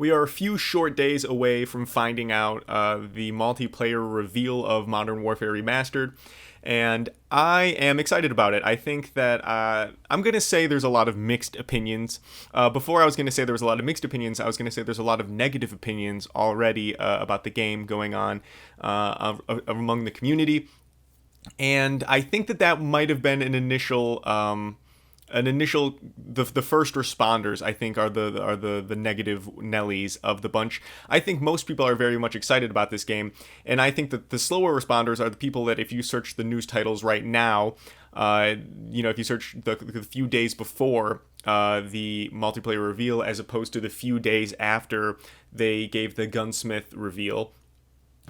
We are a few short days away from finding out the multiplayer reveal of Modern Warfare Remastered, and I am excited about it. I think that I'm going to say there's a lot of mixed opinions. Before I was going to say there was a lot of mixed opinions, I was going to say there's a lot of negative opinions already about the game going on among the community. And I think that might have been the first responders. I think are the negative Nellies of the bunch. I think most people are very much excited about this game, and I think that the slower responders are the people that, if you search the news titles right now, if you search the few days before the multiplayer reveal as opposed to the few days after they gave the Gunsmith reveal,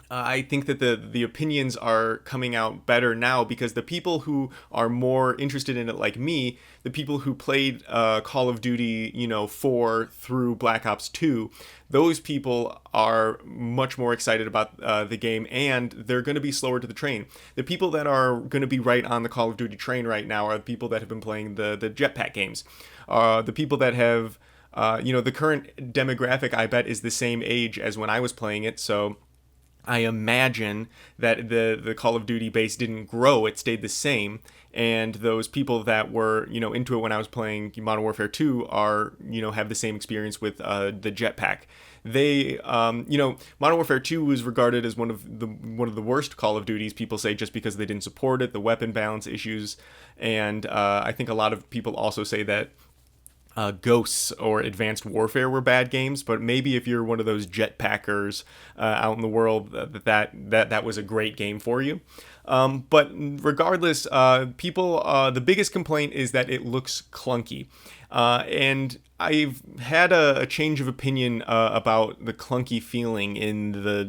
I think that the opinions are coming out better now, because the people who are more interested in it, like me, the people who played Call of Duty, 4 through Black Ops 2, those people are much more excited about the game, and they're going to be slower to the train. The people that are going to be right on the Call of Duty train right now are the people that have been playing the jetpack games. The people that have, the current demographic, I bet, is the same age as when I was playing it, so I imagine that the Call of Duty base didn't grow, it stayed the same, and those people that were, into it when I was playing Modern Warfare 2 are, have the same experience with the jetpack. They, Modern Warfare 2 was regarded as one of the worst Call of Duties, people say, just because they didn't support it, the weapon balance issues, and I think a lot of people also say that Ghosts or Advanced Warfare were bad games, but maybe if you're one of those jetpackers out in the world, that was a great game for you. But regardless, the biggest complaint is that it looks clunky. And I've had a change of opinion about the clunky feeling in the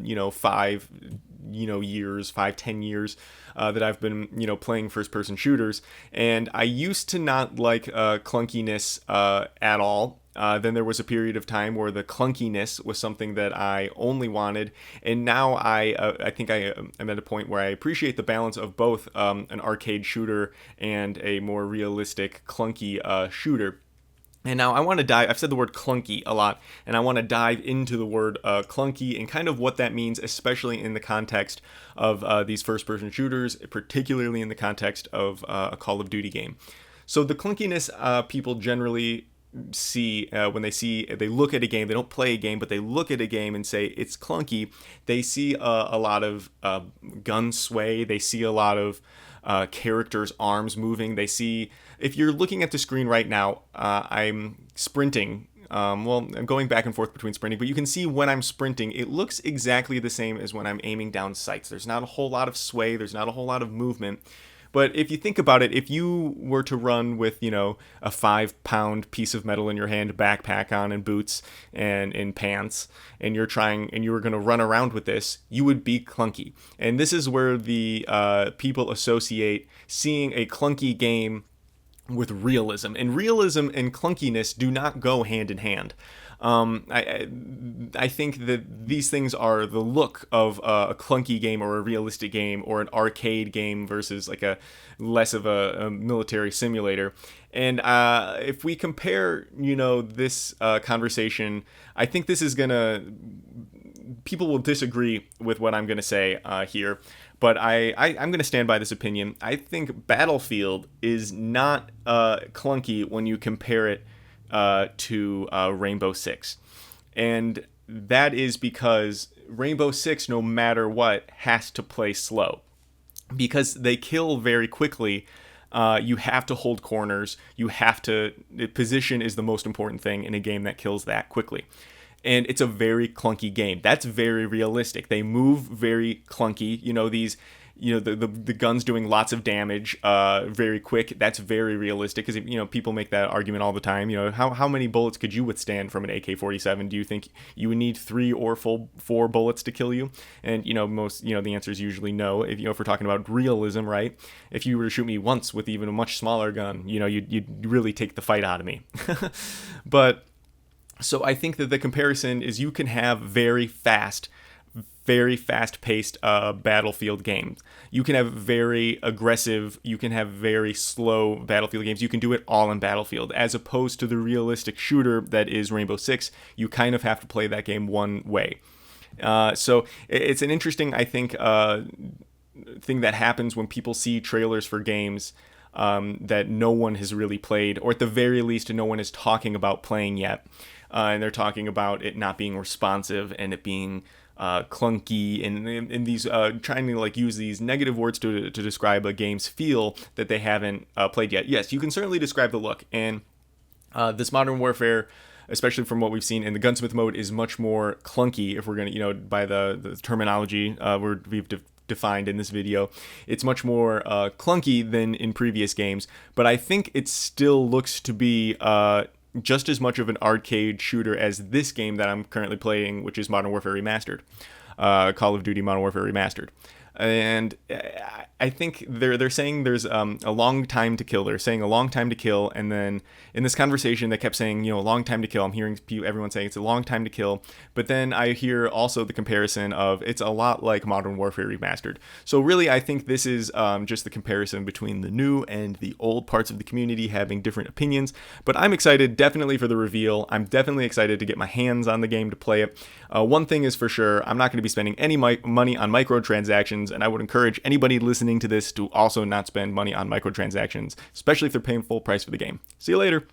10 years that I've been playing first person shooters, and I used to not like clunkiness at all. Then there was a period of time where the clunkiness was something that I only wanted, and now I think I'm at a point where I appreciate the balance of both an arcade shooter and a more realistic clunky shooter. And now I want to dive, I've said the word clunky a lot, and I want to dive into the word clunky and kind of what that means, especially in the context of these first-person shooters, particularly in the context of a Call of Duty game. So the clunkiness people generally see when they look at a game, they don't play a game, but they look at a game and say it's clunky. They see a lot of gun sway, they see a lot of characters' arms moving. They see, if you're looking at the screen right now, I'm sprinting. I'm going back and forth between sprinting, but you can see when I'm sprinting, it looks exactly the same as when I'm aiming down sights. There's not a whole lot of sway, there's not a whole lot of movement. But if you think about it, if you were to run with, a 5-pound piece of metal in your hand, backpack on, and boots and in pants, and you were going to run around with this, you would be clunky. And this is where the people associate seeing a clunky game with realism. And realism and clunkiness do not go hand in hand. I think that these things are the look of a clunky game or a realistic game or an arcade game versus like a less of a military simulator. And if we compare, this conversation, I think this is people will disagree with what I'm gonna say here. But I'm going to stand by this opinion. I think Battlefield is not clunky when you compare it to Rainbow Six. And that is because Rainbow Six, no matter what, has to play slow. Because they kill very quickly. You have to hold corners. Position is the most important thing in a game that kills that quickly. And it's a very clunky game. That's very realistic. They move very clunky. The guns doing lots of damage very quick. That's very realistic, because people make that argument all the time. How many bullets could you withstand from an AK-47? Do you think you would need 3 or 4 bullets to kill you? And most the answer is usually no. If we're talking about realism, right? If you were to shoot me once with even a much smaller gun, you'd really take the fight out of me. But so I think that the comparison is you can have very fast very fast-paced Battlefield games. You can have very aggressive, you can have very slow Battlefield games. You can do it all in Battlefield, as opposed to the realistic shooter that is Rainbow Six. You kind of have to play that game one way. So it's an interesting, I think, thing that happens when people see trailers for games that no one has really played, or at the very least no one is talking about playing yet. And they're talking about it not being responsive and it being clunky, and these trying to like use these negative words to describe a game's feel that they haven't played yet. Yes, you can certainly describe the look, and this Modern Warfare, especially from what we've seen in the Gunsmith mode, is much more clunky. If we're gonna, by the terminology we've defined in this video, it's much more clunky than in previous games. But I think it still looks to be just as much of an arcade shooter as this game that I'm currently playing, which is Modern Warfare Remastered, Call of Duty Modern Warfare Remastered. And I think they're saying there's a long time to kill. They're saying a long time to kill, and then in this conversation they kept saying, a long time to kill. I'm hearing everyone saying it's a long time to kill, but then I hear also the comparison of it's a lot like Modern Warfare Remastered. So really, I think this is just the comparison between the new and the old parts of the community having different opinions. But I'm excited, definitely, for the reveal. I'm definitely excited to get my hands on the game to play it. One thing is for sure, I'm not going to be spending any money on microtransactions, and I would encourage anybody listening to this to also not spend money on microtransactions, especially if they're paying full price for the game. See you later.